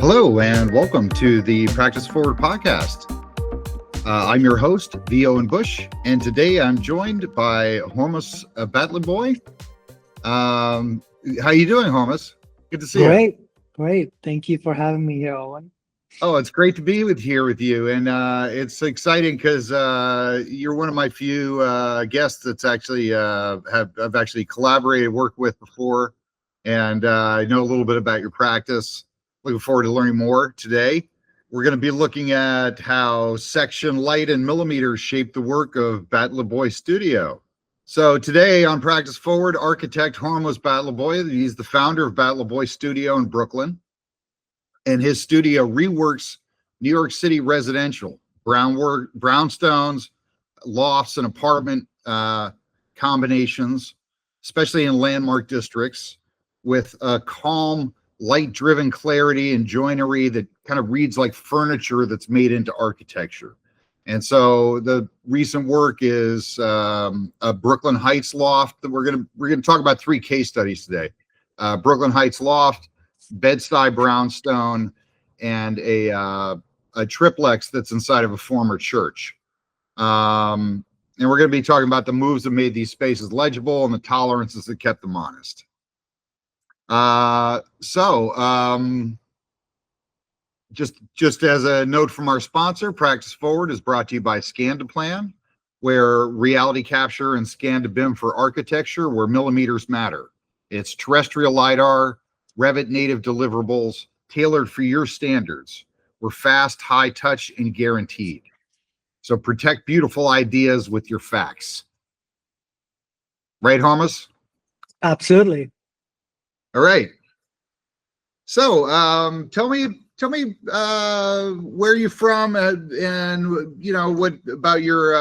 Hello, and welcome to the Practice Forward podcast. I'm your host, V Owen Bush, and today I'm joined by Hormuz Batliboi. How you doing, Hormuz? Good to see you. Great. Thank you for having me here, Owen. Oh, it's great to be here with you, and it's exciting because you're one of my few guests that's actually I've actually collaborated, worked with before, and I know a little bit about your practice. Looking forward to learning more today. We're going to be looking at how section, light, and millimeters shape the work of Batliboi Studio. So today on Practice Forward, architect Hormuz Batliboi, he's the founder of Batliboi Studio in Brooklyn. And his studio reworks New York City residential, brownstones, lofts, and apartment combinations, especially in landmark districts, with a calm, light-driven clarity and joinery that kind of reads like furniture that's made into architecture. And so the recent work is a Brooklyn Heights Loft that we're gonna talk about 3 case studies today. Brooklyn Heights Loft, Bed-Stuy brownstone, and a triplex that's inside of a former church. And we're going to be talking about the moves that made these spaces legible and the tolerances that kept them honest. Just as a note from our sponsor, Practice Forward is brought to you by Scan to Plan, where reality capture and scan to BIM for architecture, where millimeters matter. It's terrestrial LiDAR, Revit native deliverables tailored for your standards. We're fast, high touch, and guaranteed. So protect beautiful ideas with your facts. Right, Hormuz? Absolutely. All right. So tell me where you're from, and you know what about your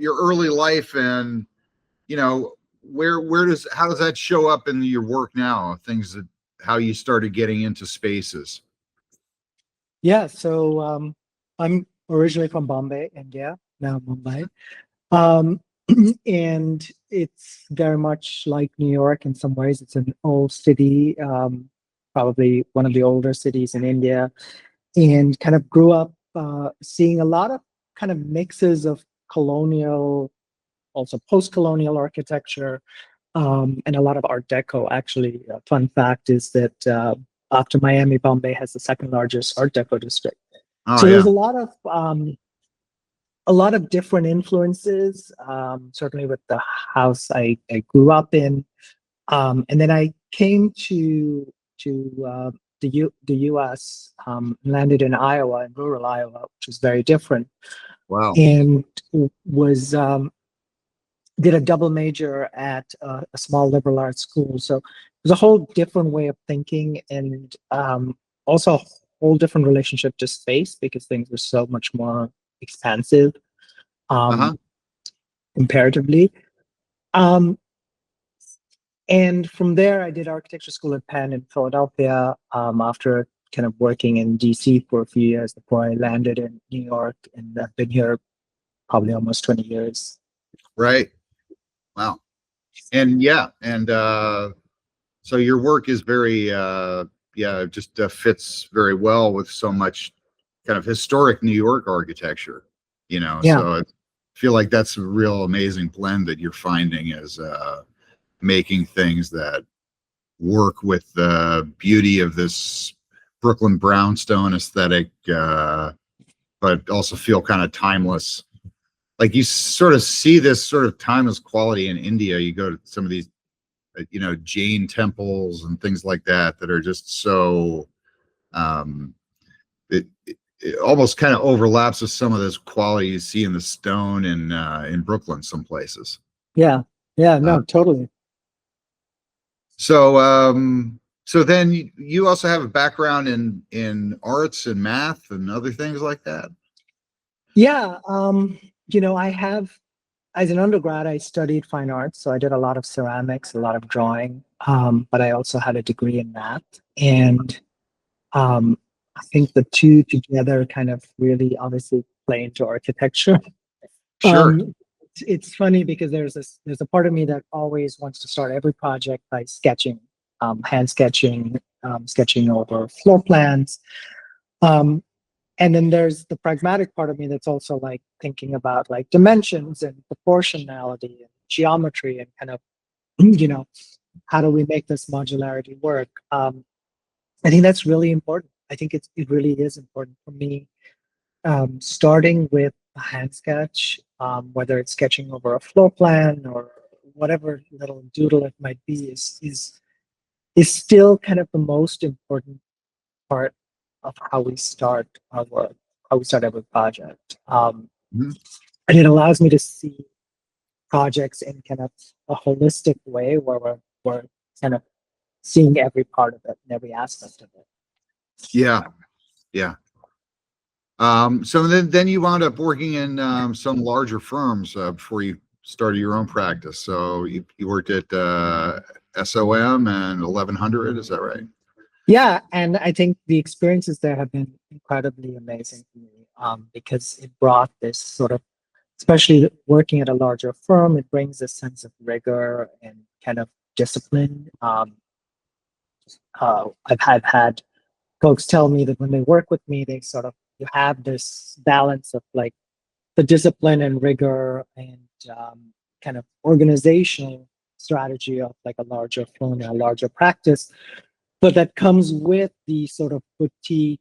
early life, and you know how does that show up in your work now? How you started getting into spaces. Yeah, so I'm originally from Bombay, India, now Mumbai. Um, and it's very much like New York in some ways. It's an old city, probably one of the older cities in India, and kind of grew up seeing a lot of kind of mixes of colonial, also post-colonial architecture, and a lot of Art Deco. Actually, a fun fact is that after Miami, Bombay has the second largest Art Deco district. Oh, So yeah. there's a lot of different influences. Certainly with the house I grew up in, and then I came to the U.S. Landed in Iowa, in rural Iowa, which was very different. Wow. And was did a double major at a small liberal arts school. So it was a whole different way of thinking, and also a whole different relationship to space, because things were so much more expansive comparatively. And from there, I did architecture school at Penn in Philadelphia, after kind of working in DC for a few years before I landed in New York, and I've been here probably almost 20 years. Right. Wow. And so your work is very just fits very well with so much kind of historic New York architecture, Yeah. So I feel like that's a real amazing blend that you're finding, is making things that work with the beauty of this Brooklyn brownstone aesthetic, but also feel kind of timeless. Like you sort of see this sort of timeless quality in India. You go to some of these, Jain temples and things like that are just so, it almost kind of overlaps with some of this quality you see in the stone in Brooklyn, some places. Yeah. No, totally. So then you also have a background in arts and math and other things like that. Yeah. I have, as an undergrad, I studied fine arts. So I did a lot of ceramics, a lot of drawing, but I also had a degree in math. And I think the two together kind of really obviously play into architecture. Sure. It's funny because there's a part of me that always wants to start every project by sketching, hand sketching, sketching over floor plans. And then there's the pragmatic part of me that's also like thinking about like dimensions and proportionality and geometry and kind of, how do we make this modularity work? I think that's really important. I think it really is important for me. Starting with a hand sketch, whether it's sketching over a floor plan or whatever little doodle it might be, is still kind of the most important part of how we start our work, how we start every project. Mhm. And it allows me to see projects in kind of a holistic way where we're kind of seeing every part of it and every aspect of it. Yeah, yeah. So then you wound up working in some larger firms before you started your own practice. So you worked at SOM and 1100, is that right? Yeah, and I think the experiences there have been incredibly amazing for me, because it brought this sort of, especially working at a larger firm, it brings a sense of rigor and kind of discipline. I've had folks tell me that when they work with me, they sort of, you have this balance of like the discipline and rigor and kind of organizational strategy of like a larger firm and a larger practice, but that comes with the sort of boutique,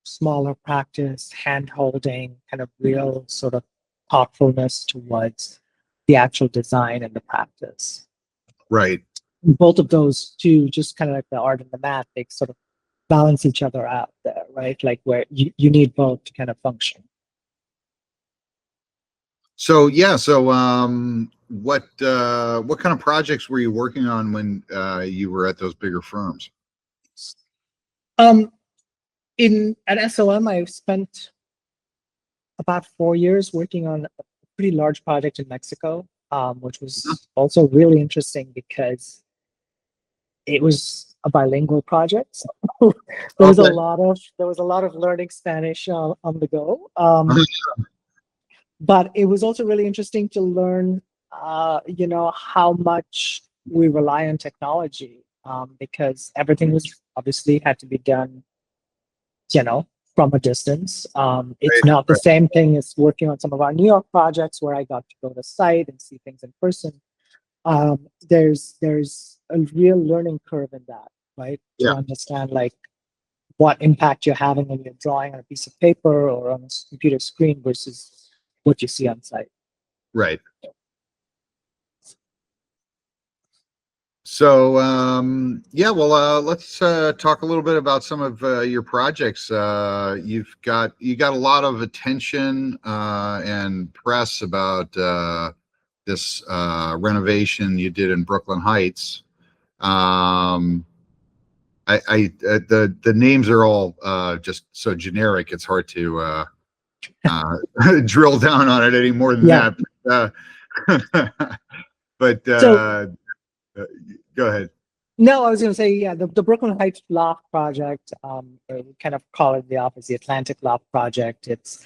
smaller practice, hand holding, kind of real sort of thoughtfulness towards the actual design and the practice. Right. Both of those two, just kind of like the art and the math, they sort of balance each other out there, right? Like where you need both to kind of function. So yeah, so what kind of projects were you working on when you were at those bigger firms? Um, at SOM, I spent about 4 years working on a pretty large project in Mexico, which was also really interesting because it was a bilingual project. So there was Okay. a lot of learning Spanish on the go. But it was also really interesting to learn, how much we rely on technology, because everything was obviously had to be done, from a distance. It's Right, not the right. same thing as working on some of our New York projects where I got to go to site and see things in person. There's a real learning curve in that, right? To Yeah, understand like what impact you're having when you're drawing on a piece of paper or on a computer screen versus what you see on site. right. So yeah, well, let's talk a little bit about some of your projects. You got a lot of attention and press about this renovation you did in Brooklyn Heights. The names are all just so generic. It's hard to drill down on it any more than Yeah. that. But So go ahead. no, I was going to say, yeah, the Brooklyn Heights Loft project, or we kind of call it the office, the Atlantic Loft project. It's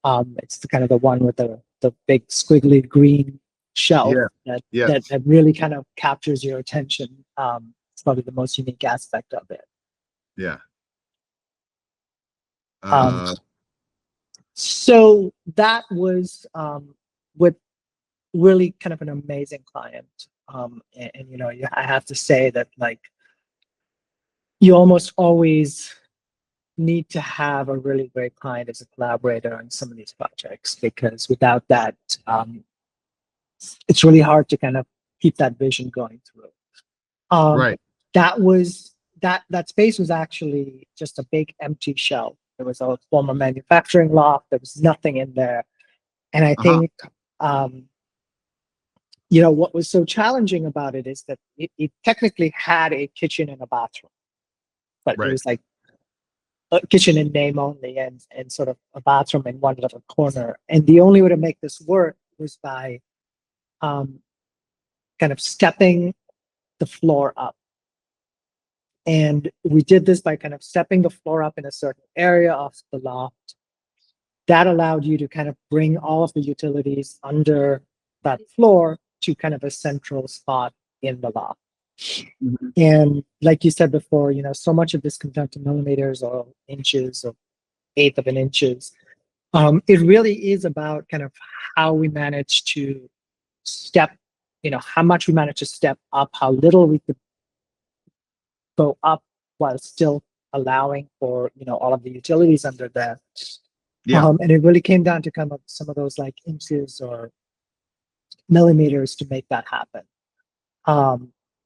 the kind of the one with the big squiggly green shelf Yeah. that, Yeah. that really kind of captures your attention. It's probably the most unique aspect of it. Yeah. Um, so that was with really kind of an amazing client. I have to say that like you almost always need to have a really great client as a collaborator on some of these projects, because without that, it's really hard to kind of keep that vision going through. Right. That space was actually just a big empty shell. There was a former manufacturing loft. There was nothing in there. And I think, what was so challenging about it is that it technically had a kitchen and a bathroom, but it Right. was like a kitchen in name only and sort of a bathroom in one little corner. And the only way to make this work was by kind of stepping the floor up. And we did this by kind of stepping the floor up in a certain area of the loft. That allowed you to kind of bring all of the utilities under that floor to kind of a central spot in the loft. Mhm. And like you said before, so much of this comes down to millimeters or inches or eighth of an inches. It really is about kind of how we manage to step, how much we manage to step up, how little we could go up while still allowing for, all of the utilities under that. Yeah. And it really came down to kind of some of those like inches or millimeters to make that happen.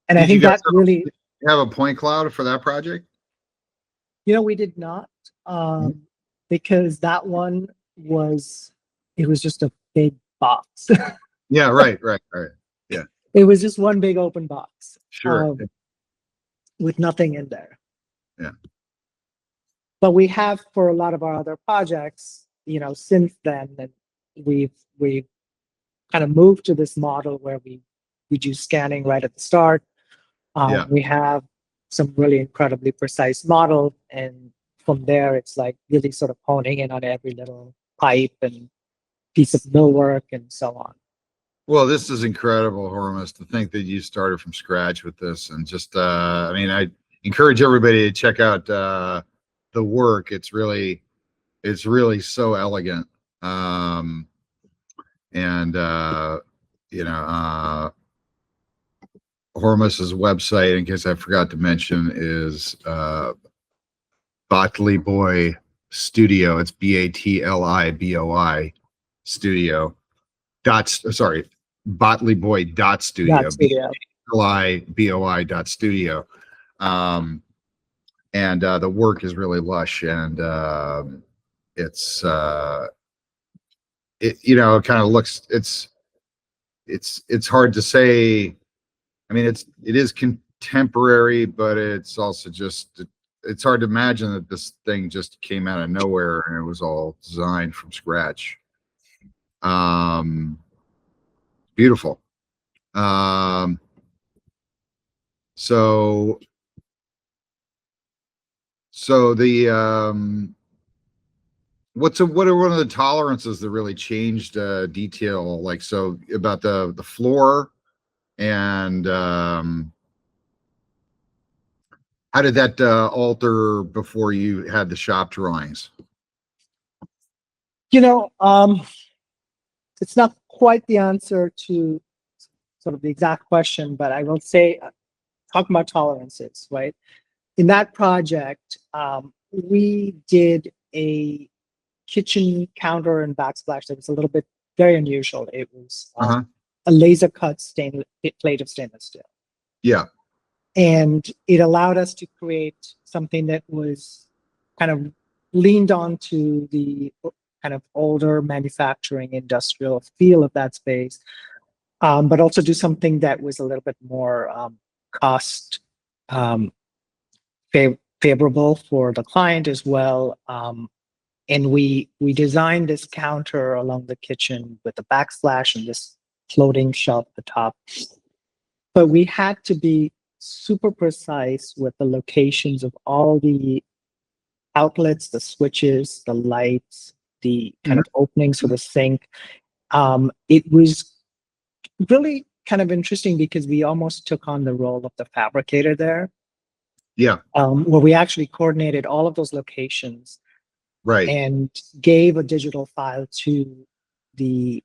And I Did you think guys that really, have a point cloud for that project? we did not, Mhm. because that one it was just a big box. Yeah, right. Yeah, It was just one big open box, sure. with nothing in there. Yeah. But we have for a lot of our other projects, since then, and we've kind of moved to this model where we do scanning right at the start. Yeah. We have some really incredibly precise model, and from there, it's like really sort of honing in on every little pipe and piece of millwork and so on. Well, this is incredible, Hormuz, to think that you started from scratch with this. And just, I mean, I encourage everybody to check out the work. It's really so elegant. And, you know, Hormuz's website, in case I forgot to mention, is Batliboi Studio. It's Batliboi Studio. Sorry, Batliboi dot studio. That studio. Liboi dot studio. And the work is really lush, and it's it kind of looks, it's hard to say. I mean, it is contemporary, but it's also just it's hard to imagine that this thing just came out of nowhere and it was all designed from scratch. Beautiful. Um, so the what are one of the tolerances that really changed detail, like, so about the floor, and how did that alter before you had the shop drawings? You know, it's not quite the answer to sort of the exact question, but I will say, talking about tolerances, right? In that project, we did a kitchen counter and backsplash that was a little bit very unusual. It was Uh-huh. a laser cut stainless plate of stainless steel. Yeah. And it allowed us to create something that was kind of leaned onto the kind of older manufacturing industrial feel of that space, but also do something that was a little bit more cost um, favorable for the client as well. And we designed this counter along the kitchen with the backsplash and this floating shelf at the top. But we had to be super precise with the locations of all the outlets, the switches, the lights, the kind Mhm. of openings for the sink. It was really kind of interesting because we almost took on the role of the fabricator there, Yeah. where we actually coordinated all of those locations Right. and gave a digital file to the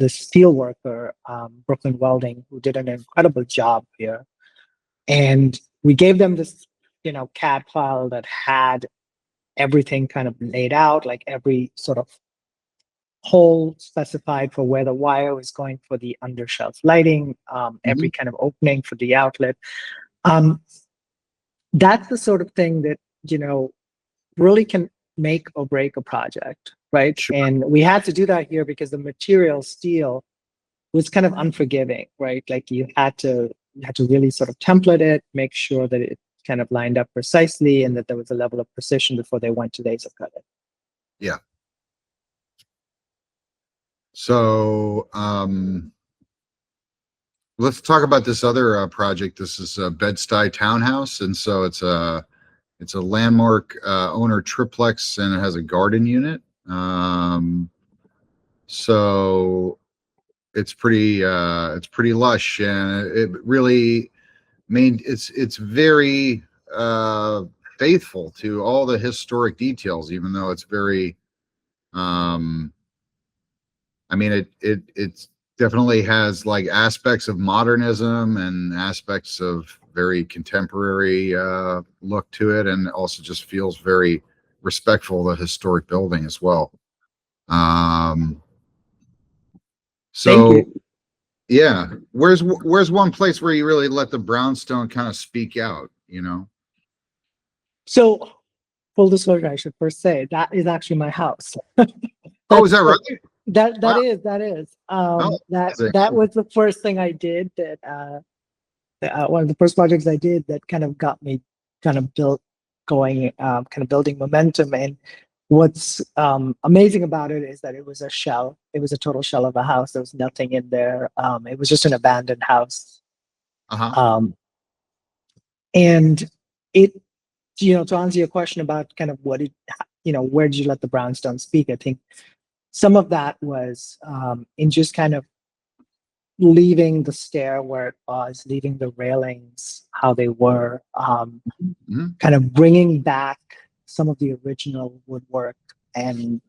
steel worker, Brooklyn Welding, who did an incredible job here. And we gave them this, CAD file that had everything kind of laid out, like every sort of hole specified for where the wire was going for the undershelf lighting, every Mhm. kind of opening for the outlet. Um, that's the sort of thing that, really can make or break a project, right? Sure. And we had to do that here because the material steel was kind of unforgiving, right? Like you had to really sort of template it, make sure that it kind of lined up precisely and that there was a level of precision before they went to laser cut it. Yeah. So let's talk about this other project. This is a Bed-Stuy Townhouse, and so it's a landmark owner triplex, and it has a garden unit. So it's pretty lush, and it really it's very faithful to all the historic details, even though it's very um I mean, it definitely has like aspects of modernism and aspects of very contemporary look to it, and also just feels very respectful of the historic building as well. Um, Thank so you. yeah, where's one place where you really let the brownstone kind of speak out, you know? So, full disclosure, I should first say that is actually my house. Oh, is that That's right? Wow. that is Oh, that was the first thing I did one of the first projects I did that kind of got me kind of kind of building momentum. And what's amazing about it is that it was a shell. It was a total shell of a house. There was nothing in there. It was just an abandoned house. uh-huh. Um, and it, to answer your question about kind of where did you let the brownstone speak? I think some of that was in just kind of leaving the stair where it was, leaving the railings how they were, Mhm. kind of bringing back some of the original woodwork and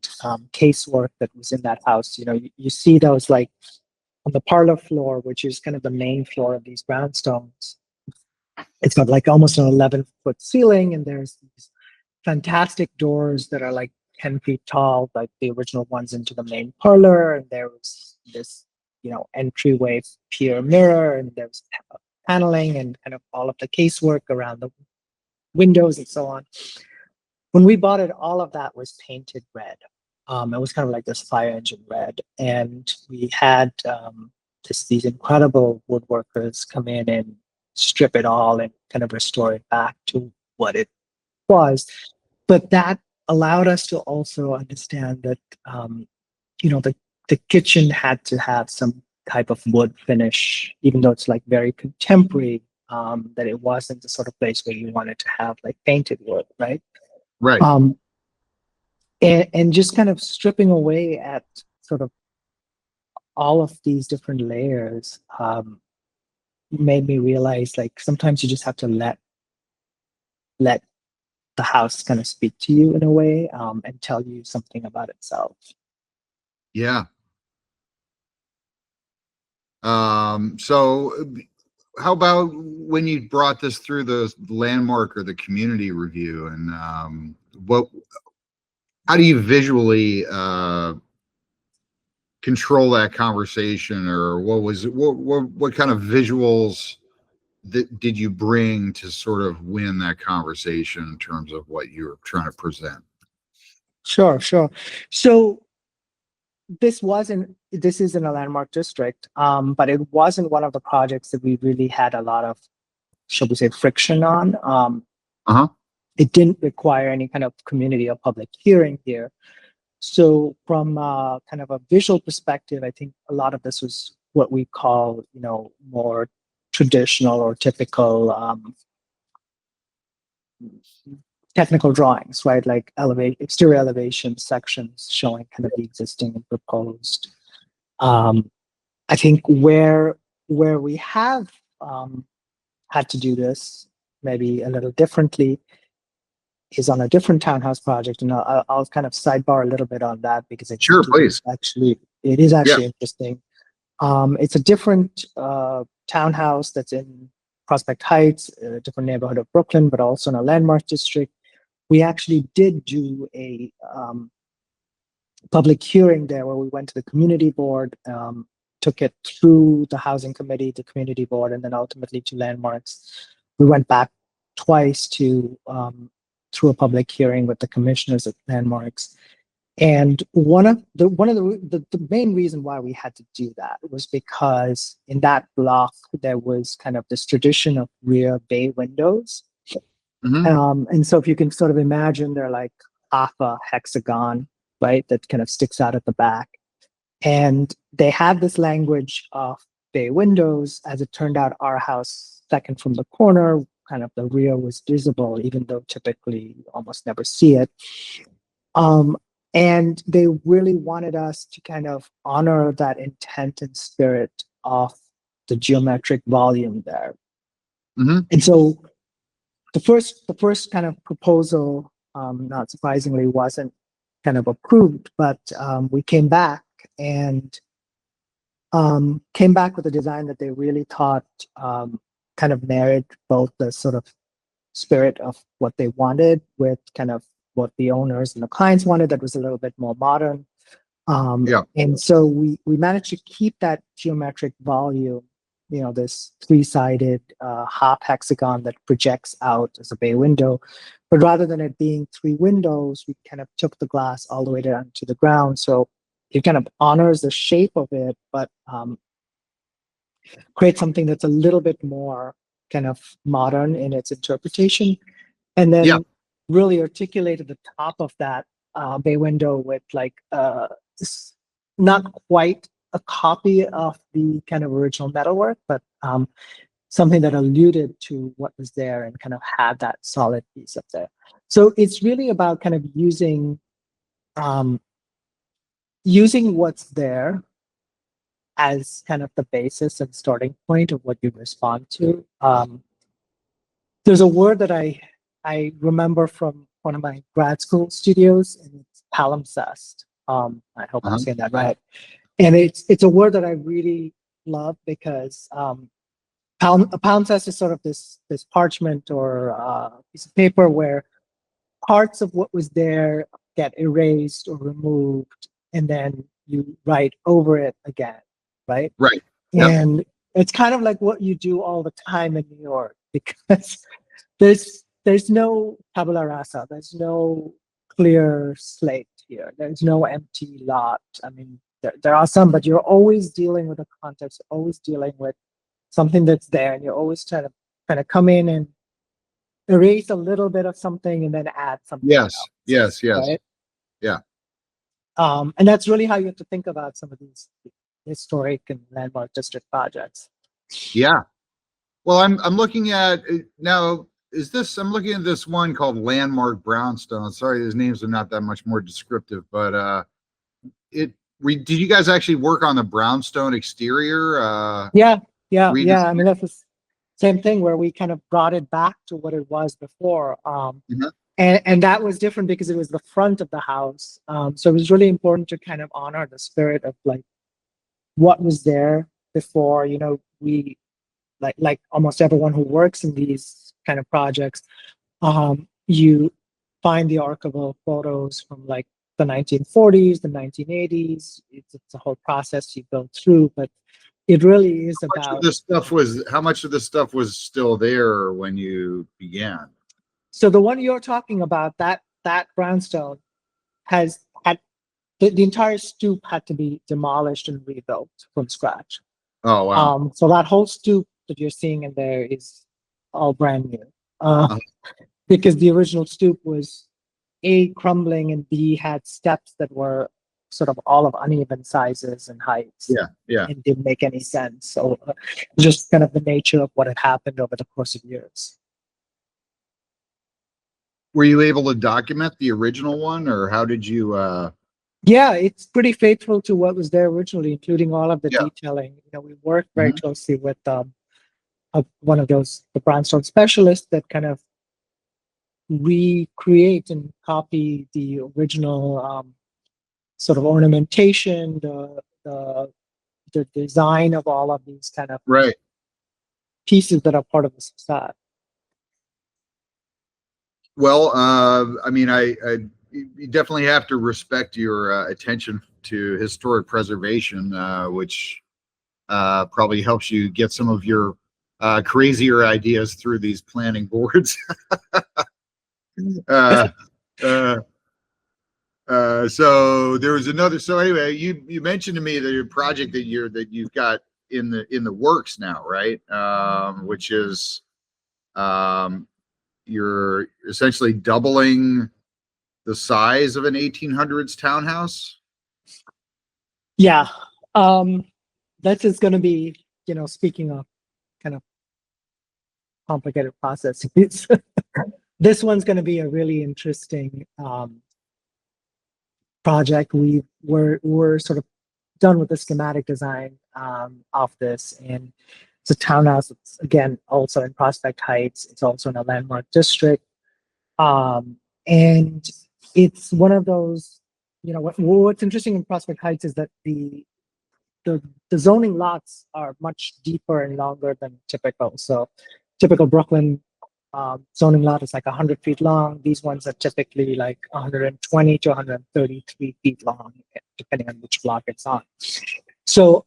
casework that was in that house. You see those like on the parlor floor, which is kind of the main floor of these brownstones. It's got like almost an 11-foot ceiling, and there's these fantastic doors that are like 10 feet tall, like the original ones into the main parlor. And there was this, entryway pier mirror, and there's paneling and kind of all of the casework around the windows and so on. When we bought it, all of that was painted red. It was kind of like this fire engine red. And we had these incredible woodworkers come in and strip it all and kind of restore it back to what it was. But that allowed us to also understand that, the kitchen had to have some type of wood finish, even though it's like very contemporary, that it wasn't the sort of place where you wanted to have like painted wood, right? Right. Um, and just kind of stripping away at sort of all of these different layers made me realize like sometimes you just have to let the house kind of speak to you in a way, and tell you something about itself. Yeah. So how about when you brought this through the landmark or the community review, and how do you visually control that conversation, or what kind of visuals did you bring to sort of win that conversation in terms of what you're trying to present? Sure, sure. So this is in a landmark district, but it wasn't one of the projects that we really had a lot of, shall we say, friction on. Uh-huh. It didn't require any kind of community or public hearing here. So from kind of a visual perspective, I think a lot of this was what we call, more traditional or typical technical drawings, right? Like exterior elevation sections showing kind of the existing and proposed. I think where we have had to do this maybe a little differently is on a different townhouse project, and I'll kind of sidebar a little bit on that because I Sure, think please. it is Yeah. actually interesting. It's a different townhouse that's in Prospect Heights, a different neighborhood of Brooklyn, but also in a landmark district. We actually did do a public hearing there where we went to the community board, took it through the housing committee, the community board, and then ultimately to landmarks. We went back twice to through a public hearing with the commissioners at landmarks. And the main reason why we had to do that was because in that block there was kind of this tradition of rear bay windows. Hmm. And so if you can sort of imagine, they're like half a hexagon, right, that kind of sticks out at the back. And they have this language of bay windows. As it turned out, our house, second from the corner, kind of the rear was visible, even though typically you almost never see it. Um, And they really wanted us to kind of honor that intent and spirit of the geometric volume there. Mhm. And so the first kind of proposal, not surprisingly, wasn't kind of approved, but we came back and came back with a design that they really thought kind of married both the sort of spirit of what they wanted with kind of what the owners and the clients wanted, that was a little bit more modern. Yeah. And so we managed to keep that geometric volume, this three-sided half hexagon that projects out as a bay window. But rather than it being three windows, we kind of took the glass all the way down to the ground. So it kind of honors the shape of it, but creates something that's a little bit more kind of modern in its interpretation. And Yeah. then really articulated the top of that bay window with like not quite a copy of the kind of original metalwork, but something that alluded to what was there and kind of had that solid piece up there. So it's really about kind of using what's there as kind of the basis and starting point of what you respond to. There's a word that I remember from one of my grad school studios, and it's palimpsest. I hope I'm Uh-huh. saying that right. And it's a word that I really love because a palimpsest is sort of this parchment or piece of paper where parts of what was there get erased or removed, and then you write over it again, right? Right. Yep. And it's kind of like what you do all the time in New York because there's no tabula rasa, there's no clear slate here, there's no empty lot. I mean, there are some, but you're always dealing with a context, always dealing with something that's there, and you're always trying to kind of come in and erase a little bit of something and then add something Yes. else, Yes. Yes. right? Yeah. And that's really how you have to think about some of these historic and landmark district projects. Yeah. Well, I'm looking at now. I'm looking at this one called Landmark Brownstone. Sorry, his names are not that much more descriptive, but did you guys actually work on the brownstone exterior? Yeah. I mean, Redesign? that's the same thing where we kind of brought it back to what it was before. Mhm. And that was different because it was the front of the house. So it was really important to kind of honor the spirit of like what was there before. We like almost everyone who works in these kind of projects, you find the archival photos from like the 1940s, the 1980s. It's a whole process you go through, but it really is about. How much of this stuff was still there when you began? So the one you're talking about, that brownstone, has had the entire stoop had to be demolished and rebuilt from scratch. Oh wow. So that whole stoop that you're seeing in there is all brand new. Uh, Because the original stoop was A, crumbling, and B, had steps that were sort of all of uneven sizes and heights. yeah. Yeah. And didn't make any sense. So just kind of the nature of what had happened over the course of years. Were you able to document the original one, or how did you? Yeah, it's pretty faithful to what was there originally, including all of the Yeah. detailing. We worked very Mhm. closely with one of the brownstone specialists that kind of recreate and copy the original sort of ornamentation, the design of all of these kind of Right. pieces that are part of the facade. Well, I mean, you definitely have to respect your attention to historic preservation, which probably helps you get some of your crazier ideas through these planning boards. uh, uh, so there was another. So anyway, you mentioned to me that your project that you've got in the works now, right? Which is you're essentially doubling the size of an 1800s townhouse. Yeah, that is going to be, speaking of kind of complicated processes, this one's going to be a really interesting project. We're sort of done with the schematic design of this, and it's a townhouse. It's again also in Prospect Heights. It's also in a landmark district, and it's one of those. What's interesting in Prospect Heights is that the zoning lots are much deeper and longer than typical. So typical Brooklyn zoning lot is like 100 feet long. These ones are typically like 120 to 133 feet long, depending on which block it's on. So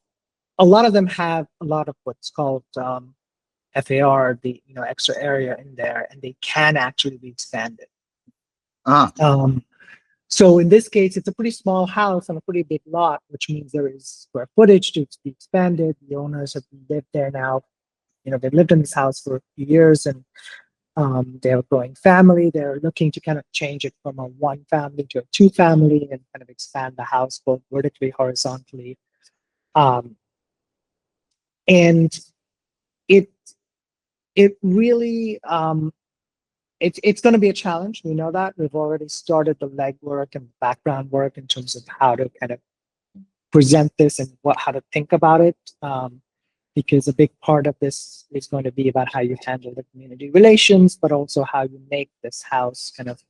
a lot of them have a lot of what's called FAR, the extra area in there, and they can actually be expanded. So in this case, it's a pretty small house on a pretty big lot, which means there is square footage to be expanded. The owners have lived there now. They've lived in this house for a few years, and they have a growing family. They're looking to kind of change it from a one family to a two family and kind of expand the house both vertically, horizontally. And it really, it's going to be a challenge. We know that. We've already started the legwork and background work in terms of how to kind of present this and how to think about it. Because a big part of this is going to be about how you handle the community relations, but also how you make this house kind of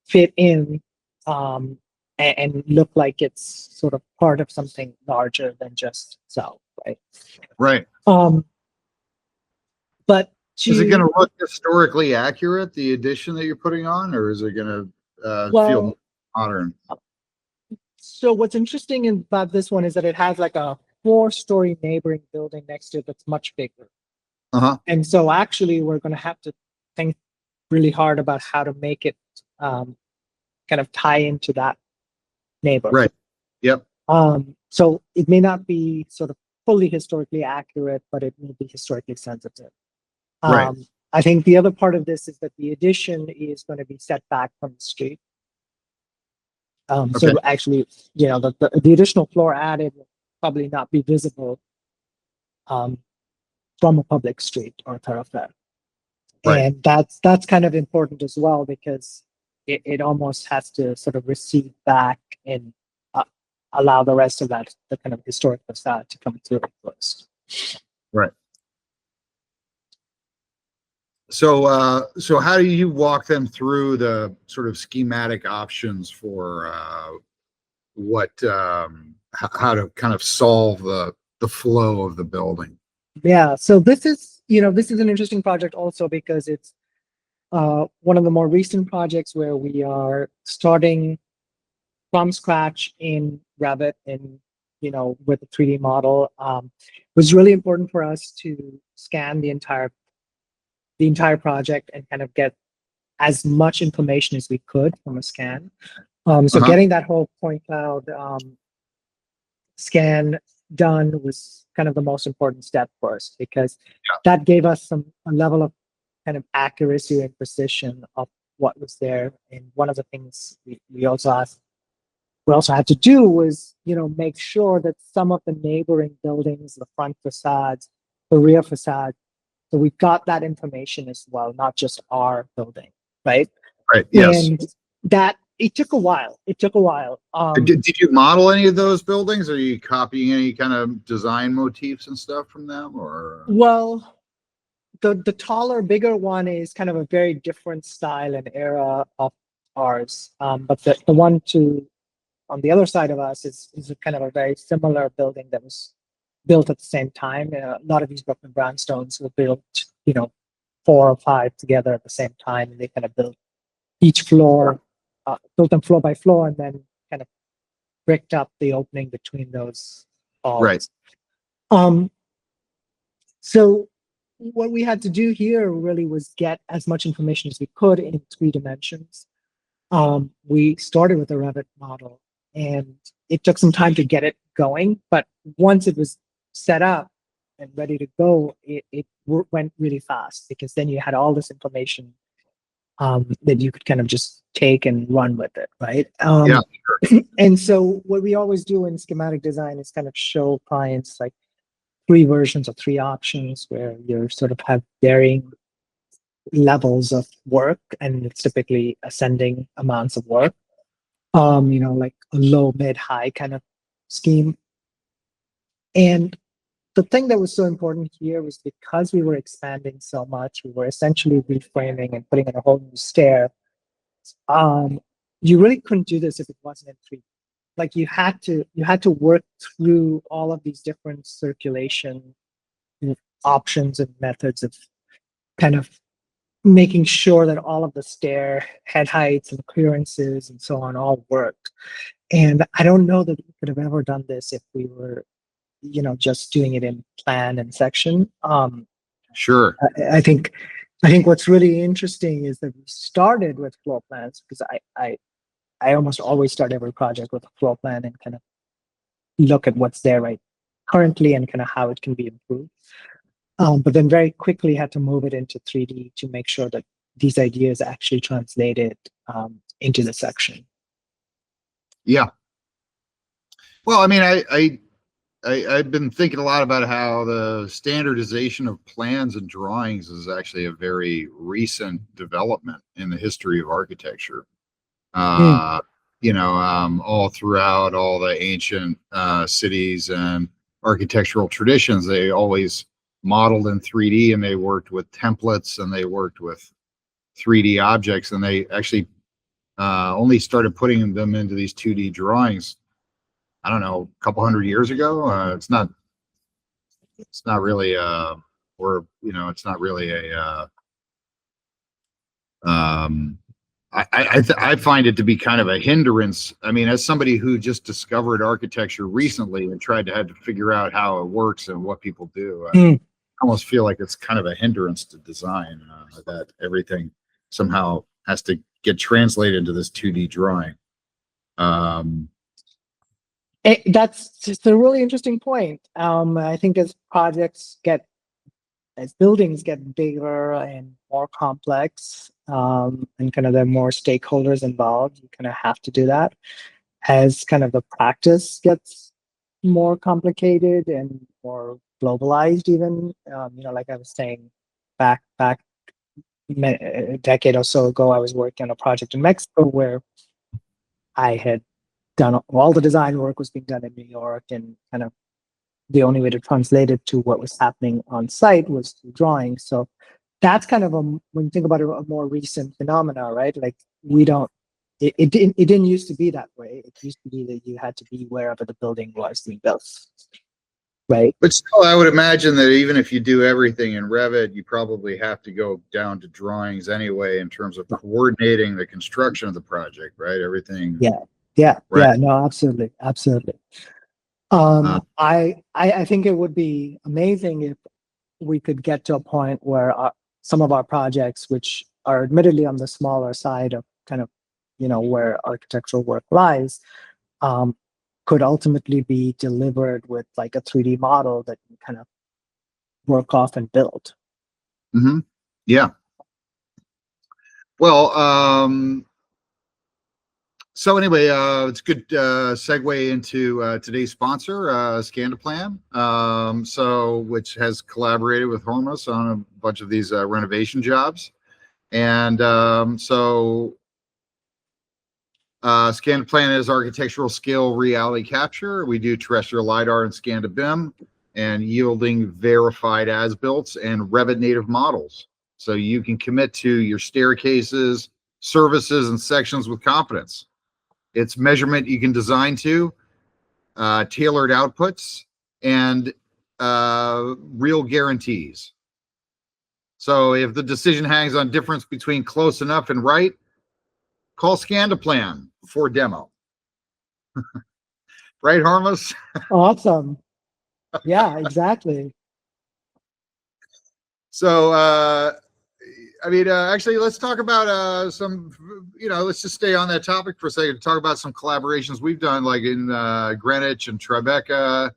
fit in and look like it's sort of part of something larger than just itself, right? Right. But is it going to look historically accurate, the addition that you're putting on, or is it going to feel modern? So what's interesting about this one is that it has like a 4-story neighboring building next to it that's much bigger. And so actually we're going to have to think really hard about how to make it kind of tie into that neighborhood. Right. Yep. So it may not be sort of fully historically accurate, but it may be historically sensitive. Right. I think the other part of this is that the addition is going to be set back from the street. So actually, the additional floor added will probably not be visible from a public street or thoroughfare. Right. And that's kind of important as well, because it almost has to sort of recede back and allow the rest of the kind of historic facade to come through first. Right. So, so how do you walk them through the sort of schematic options for how to kind of solve the flow of the building? Yeah. So this is an interesting project also because it's one of the more recent projects where we are starting from scratch in Revit and with a 3D model. It was really important for us to scan the entire project and kind of get as much information as we could from a scan. So getting that whole point cloud scan done was kind of the most important step for us, because that gave us a level of kind of accuracy and precision of what was there. And one of the things we also had to do was, make sure that some of the neighboring buildings, the front facades, the rear facade, so we got that information as well, not just our building, right? Right. Yes. And that it took a while. Did you model any of those buildings? Are you copying any kind of design motifs and stuff from them, or? Well, the taller, bigger one is kind of a very different style and era of ours. But the one on the other side of us is a kind of a very similar building that was built at the same time. A lot of these Brooklyn brownstones were built, 4 or 5 together at the same time, and they kind of built each floor, built them floor by floor, and then kind of bricked up the opening between those walls. Right. So what we had to do here really was get as much information as we could in 3 dimensions. We started with a Revit model, and it took some time to get it going, but once it was set up and ready to go, it went really fast, because then you had all this information that you could kind of just take and run with it, right? Yeah, sure. And so what we always do in schematic design is kind of show clients like 3 versions or 3 options where you sort of have varying levels of work, and it's typically ascending amounts of work. Like a low, mid, high kind of scheme. And the thing that was so important here was because we were expanding so much, we were essentially reframing and putting in a whole new stair. You really couldn't do this if it wasn't in 3D. Like you had to work through all of these different circulation options and methods of kind of making sure that all of the stair head heights and clearances and so on all worked. And I don't know that we could have ever done this if we were, just doing it in plan and section. Sure. I think what's really interesting is that we started with floor plans because I almost always start every project with a floor plan and kind of look at what's there right currently and kind of how it can be improved. But then very quickly had to move it into 3D to make sure that these ideas actually translated into the section. Yeah. Well, I mean, I've been thinking a lot about how the standardization of plans and drawings is actually a very recent development in the history of architecture. All throughout all the ancient cities and architectural traditions, they always modeled in 3D, and they worked with templates, and they worked with 3D objects, and they actually only started putting them into these 2D drawings, I don't know, a couple hundred years ago. It's not really it's not really a I find it to be kind of a hindrance. I mean, as somebody who just discovered architecture recently and tried to figure out how it works and what people do, I almost feel like it's kind of a hindrance to design, that everything somehow has to get translated into this 2D drawing. That's just a really interesting point. I think as buildings get bigger and more complex, and kind of there are more stakeholders involved, you kind of have to do that. As kind of the practice gets more complicated and more globalized, even, like I was saying, back a decade or so ago, I was working on a project in Mexico where I had done all the design work was being done in New York, and kind of the only way to translate it to what was happening on site was through drawing. So that's kind of when you think about a more recent phenomena, right? Like it didn't used to be that way. It used to be that you had to be wherever the building was being built, right? But still, I would imagine that even if you do everything in Revit, you probably have to go down to drawings anyway in terms of coordinating the construction of the project, right? Everything. Yeah. Right. No, absolutely. I think it would be amazing if we could get to a point where some of our projects, which are admittedly on the smaller side of kind of, where architectural work lies, could ultimately be delivered with like a 3D model that you kind of work off and build. Mm-hmm. Yeah. Well, so anyway, it's a good segue into today's sponsor, Scandaplan, which has collaborated with Hormuz on a bunch of these renovation jobs. And Scandaplan is architectural scale reality capture. We do terrestrial LiDAR and Scanda BIM, and yielding verified as-builts and Revit native models. So you can commit to your staircases, services, and sections with confidence. It's measurement you can design to, tailored outputs, and real guarantees. So if the decision hangs on difference between close enough and right, call Scandaplan for demo. Right, Hormuz? Awesome. Yeah, exactly. So, I mean, actually, let's talk about let's just stay on that topic for a second. Talk about some collaborations we've done, like in Greenwich and Tribeca.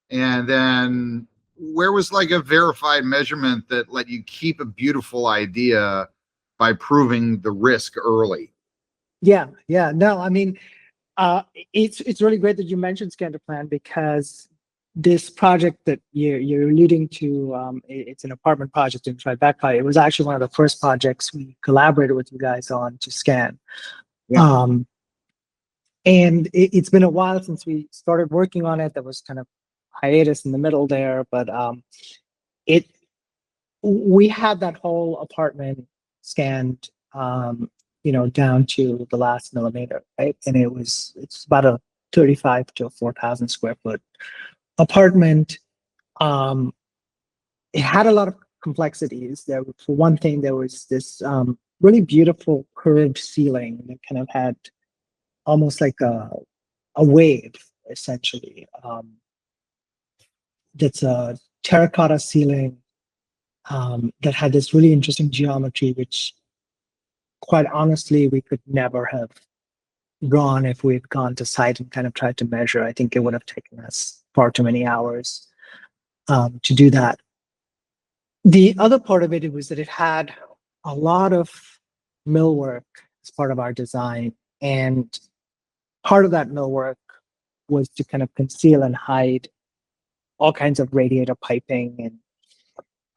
And then where was like a verified measurement that let you keep a beautiful idea by proving the risk early? Yeah. No, I mean, it's really great that you mentioned Scandaplan, because this project that you're alluding to, it's an apartment project in Tribeca. It was actually one of the first projects we collaborated with you guys on to scan. Yeah. And it's been a while since we started working on it. There was kind of hiatus in the middle there, but it we had that whole apartment scanned, down to the last millimeter, right? And it's about a 35 to 4,000 square foot apartment. Um, it had a lot of complexities. For one thing, there was this really beautiful curved ceiling that kind of had almost like a wave, essentially. That's a terracotta ceiling that had this really interesting geometry, which quite honestly, we could never have gone if we had gone to site and kind of tried to measure. I think it would have taken us far too many hours to do that. The other part of it was that it had a lot of millwork as part of our design. And part of that millwork was to kind of conceal and hide all kinds of radiator piping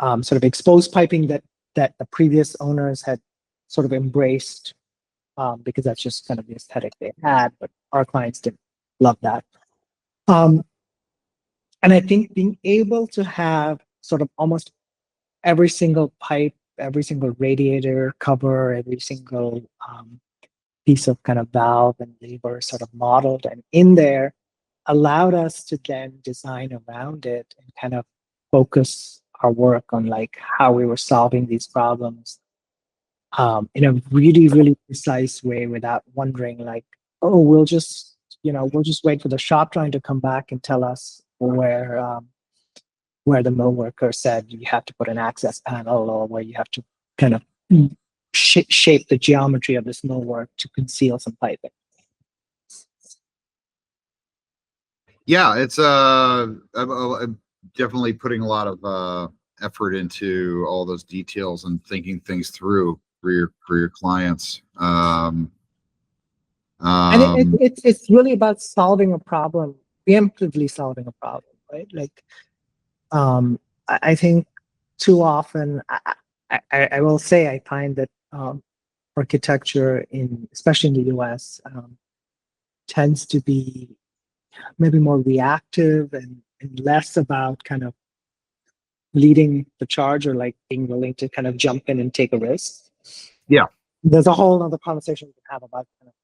and sort of exposed piping that the previous owners had sort of embraced because that's just kind of the aesthetic they had, but our clients didn't love that. And I think being able to have sort of almost every single pipe, every single radiator cover, every single piece of kind of valve and lever sort of modeled and in there allowed us to then design around it and kind of focus our work on like how we were solving these problems in a really, really precise way without wondering like, oh, we'll just wait for the shop drawing to come back and tell us where the mill worker said you have to put an access panel or where you have to kind of shape the geometry of this millwork to conceal some piping. Yeah, it's I'm definitely putting a lot of effort into all those details and thinking things through for your clients. And it's really about solving a problem, preemptively solving a problem, right? Like, I think too often, I will say, I find that architecture especially in the US, tends to be maybe more reactive and less about kind of leading the charge or like being willing to kind of jump in and take a risk. Yeah. There's a whole other conversation we can have about kind of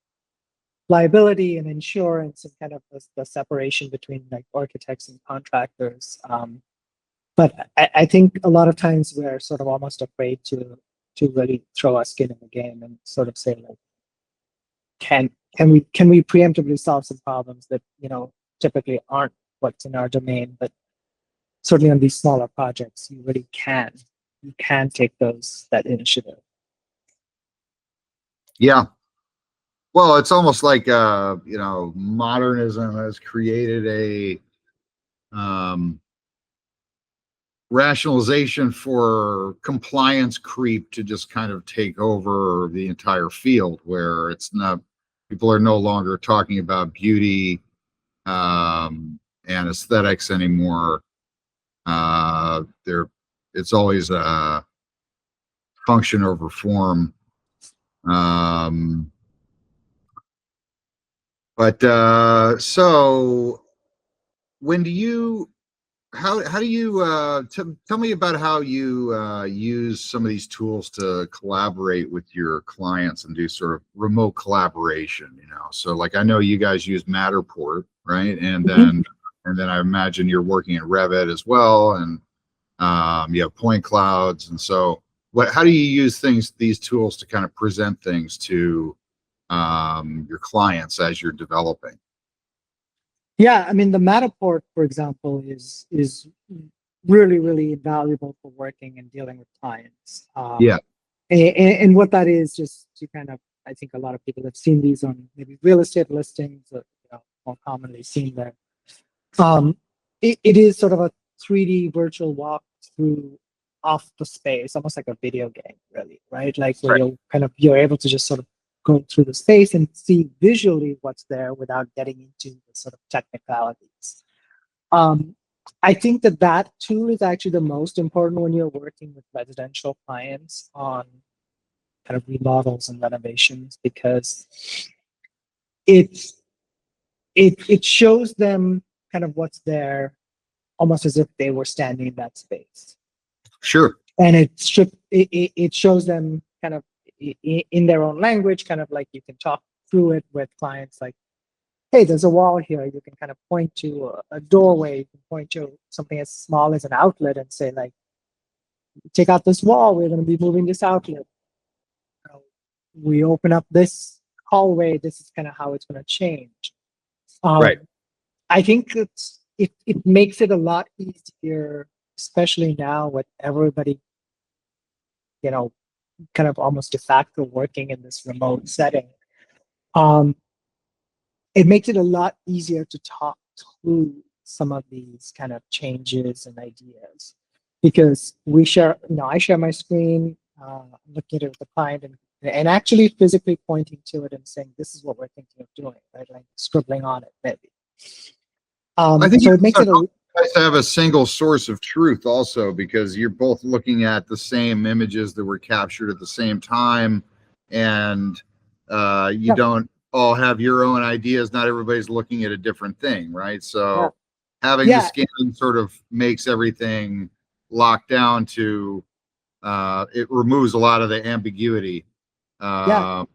liability and insurance and kind of the separation between like architects and contractors. But I think a lot of times we're sort of almost afraid to really throw our skin in the game and sort of say like, can we preemptively solve some problems that typically aren't what's in our domain, but certainly on these smaller projects you really can take that initiative. Yeah. Well, it's almost like modernism has created a rationalization for compliance creep to just kind of take over the entire field, where people are no longer talking about beauty and aesthetics anymore. It's always a function over form. So when do you how do you tell me about how you use some of these tools to collaborate with your clients and do sort of remote collaboration? So like I know you guys use Matterport, right? And then I imagine you're working in Revit as well, and you have point clouds. And so how do you use these tools to kind of present things to your clients as you're developing? Yeah, I mean the Matterport, for example, is really, really valuable for working and dealing with clients. Yeah. And what that is, just to kind of, I think a lot of people have seen these on maybe real estate listings, or more commonly seen there. It is sort of a 3D virtual walkthrough of the space, almost like a video game, really, right? Like where you're able to just sort of go through the space and see visually what's there without getting into the sort of technicalities. I think that tool is actually the most important when you're working with residential clients on kind of remodels and renovations, because it's it shows them kind of what's there, almost as if they were standing in that space. Sure. And it shows them kind of in their own language, kind of like you can talk through it with clients like, hey, there's a wall here. You can kind of point to a doorway, you can point to something as small as an outlet and say like, check out this wall, we're going to be moving this outlet. We open up this hallway, this is kind of how it's going to change. Right. I think it makes it a lot easier, especially now with everybody, kind of almost de facto working in this remote setting. It makes it a lot easier to talk through some of these kind of changes and ideas, because we share, I share my screen, looking at it with the client and actually physically pointing to it and saying, this is what we're thinking of doing, right? Like scribbling on it, maybe. I think so it makes it nice to have a single source of truth also, because you're both looking at the same images that were captured at the same time, and you don't all have your own ideas. Not everybody's looking at a different thing, right? So having the scanning sort of makes everything locked down to it removes a lot of the ambiguity. And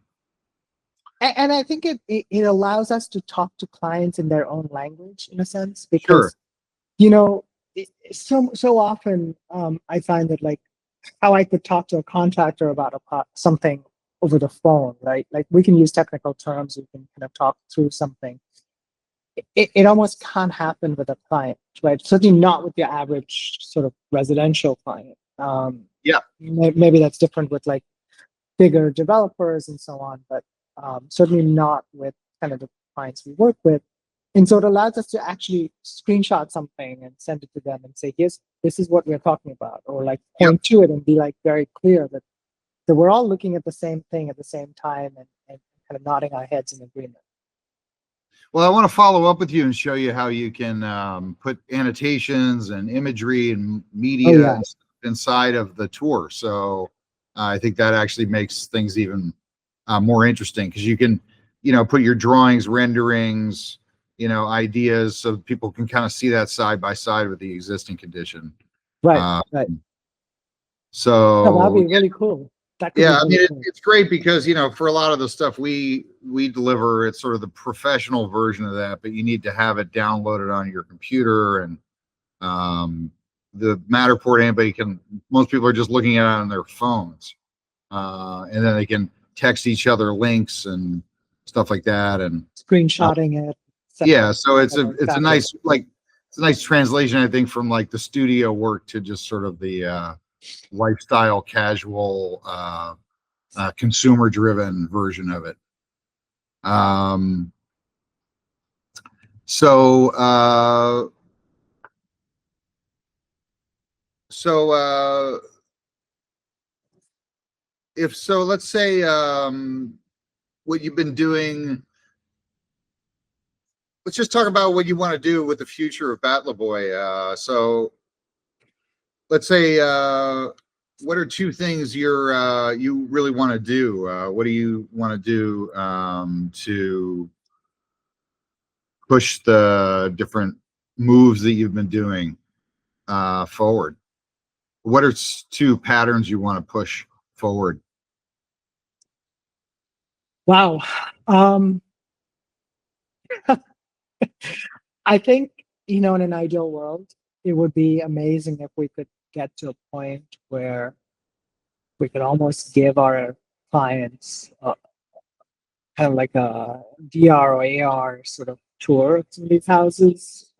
I think it allows us to talk to clients in their own language, in a sense, because so often I find that like how I could talk to a contractor about something over the phone, right? Like we can use technical terms, we can kind of talk through something. It almost can't happen with a client, right? Certainly not with your average sort of residential client. Maybe that's different with like bigger developers and so on, but certainly not with kind of the clients we work with. And so it allows us to actually screenshot something and send it to them and say, this is what we're talking about, or like point to it and be like very clear that we're all looking at the same thing at the same time and kind of nodding our heads in agreement. Well, I want to follow up with you and show you how you can put annotations and imagery and media inside of the tour. So I think that actually makes things even more interesting, because you can, put your drawings, renderings, ideas, so people can kind of see that side by side with the existing condition. Right. So that'd be really cool. I mean, it's great because, for a lot of the stuff we deliver, it's sort of the professional version of that, but you need to have it downloaded on your computer, and the Matterport, most people are just looking at it on their phones, and then they can text each other links and stuff like that, and screenshotting it. So it's a nice translation, I think, from like the studio work to just sort of the lifestyle, casual, consumer driven version of it. If so, let's say what you've been doing. Let's just talk about what you want to do with the future of Batliboi. So let's say, what are two things you really want to do? What do you want to do to push the different moves that you've been doing forward? What are two patterns you want to push forward? Wow. I think, in an ideal world, it would be amazing if we could get to a point where we could almost give our clients kind of like a VR or AR sort of tour to these houses.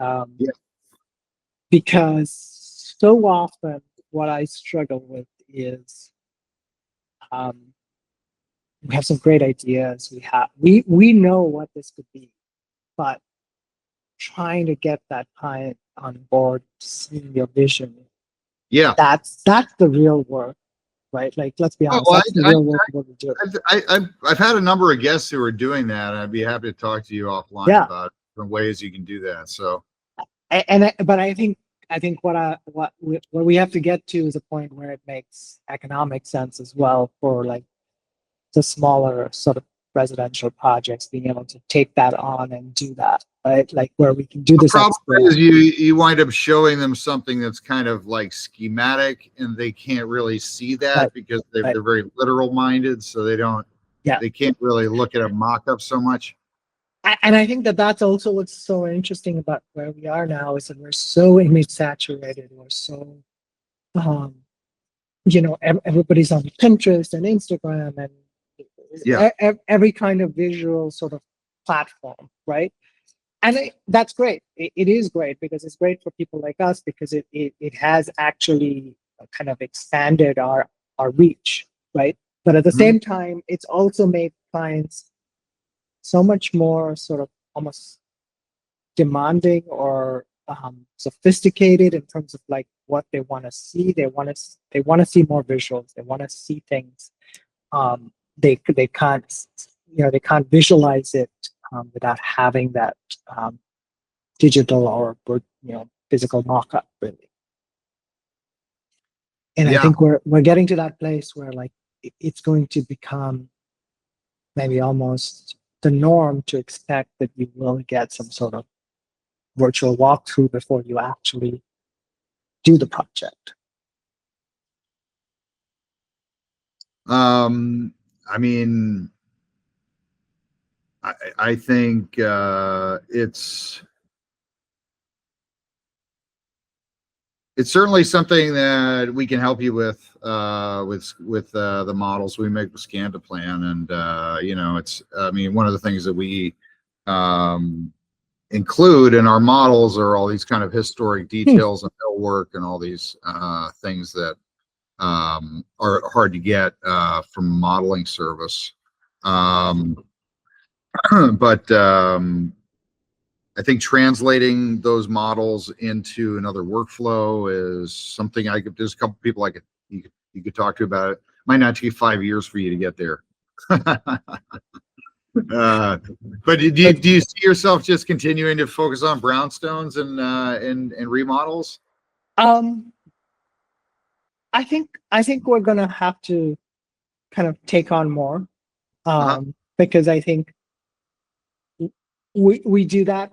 Because so often what I struggle with is we have some great ideas. We know what this could be, but trying to get that client on board, seeing your vision. That's the real work, right? Like, let's be honest, that's the real work of what we do. I've had a number of guests who are doing that, and I'd be happy to talk to you offline about different ways you can do that. So, but I think what we have to get to is a point where it makes economic sense as well for like the smaller sort of residential projects, being able to take that on and do that, right? Like where we can do this at Problem scale. is you wind up showing them something that's kind of like schematic, and they can't really see that Right. because Right. they're very literal minded, so they can't really look at a mock-up so much. And I think that that's also what's so interesting about where we are now, is that we're so image saturated. We're so, everybody's on Pinterest and Instagram and Yeah. every kind of visual sort of platform, right? And that's great. It is great because it's great for people like us, because it has actually kind of expanded our reach, right? But at the same time, it's also made clients so much more sort of almost demanding or sophisticated in terms of like what they want to see. They want to see more visuals. They want to see things. They can't they can't visualize it without having that digital or physical mock-up, really. And I think we're getting to that place where like it's going to become maybe almost the norm to expect that you will get some sort of virtual walkthrough before you actually do the project. I mean, I think it's certainly something that we can help you with the models we make with Scan-to-Plan, and I mean, one of the things that we include in our models are all these kind of historic details and millwork and all these things that are hard to get from a modeling service. But I think translating those models into another workflow is something there's a couple people you could talk to about it. Might not take 5 years for you to get there. But do you see yourself just continuing to focus on brownstones and remodels? I think we're gonna have to kind of take on more, because I think we do that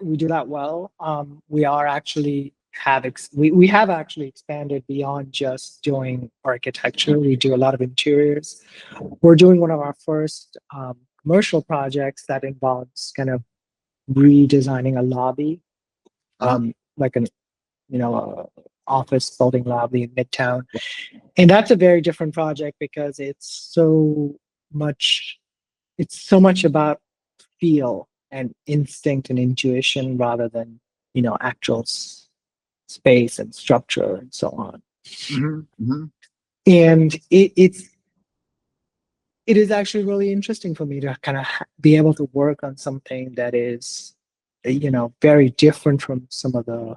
well. We are actually we have actually expanded beyond just doing architecture. We do a lot of interiors. We're doing one of our first commercial projects that involves kind of redesigning a lobby, like an office building lobby in Midtown. And that's a very different project because it's so much about feel and instinct and intuition rather than actual space and structure and so on. And it is actually really interesting for me to kind of be able to work on something that is very different from some of the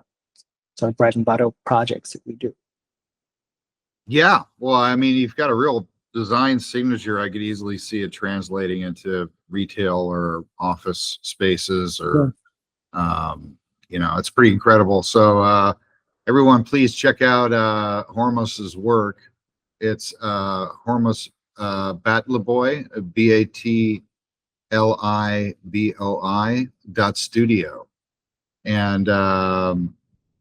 sort of bread and butter projects that we do. Yeah, well, I mean, you've got a real design signature. I could easily see it translating into retail or office spaces, or it's pretty incredible. So everyone, please check out Hormuz's work. It's Hormuz Batliboi, BATLIBOI.studio. And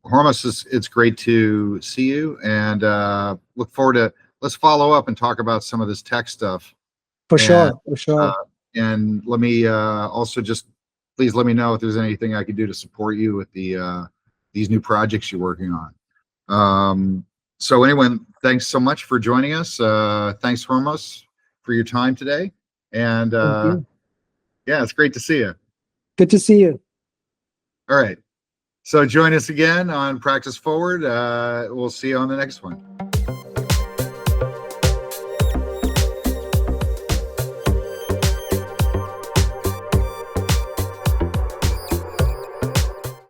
Hormuz, it's great to see you, and look forward to, let's follow up and talk about some of this tech stuff. For sure. And let me also just, please let me know if there's anything I can do to support you with these new projects you're working on. So anyway, thanks so much for joining us. Thanks, Hormuz, for your time today. And yeah, it's great to see you. Good to see you. All right. So join us again on Practice Forward. We'll see you on the next one.